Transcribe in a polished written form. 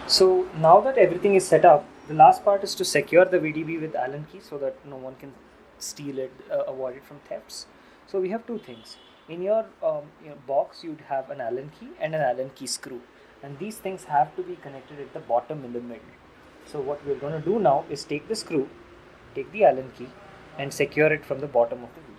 So now that everything is set up, the last part is to secure the VDB with Allen key so that no one can steal it, avoid it from thefts. So we have two things. In your box, you'd have an Allen key and an Allen key screw, and these things have to be connected at the bottom in the middle. So what we're going to do now is take the screw, take the Allen key, and secure it from the bottom of the VDB.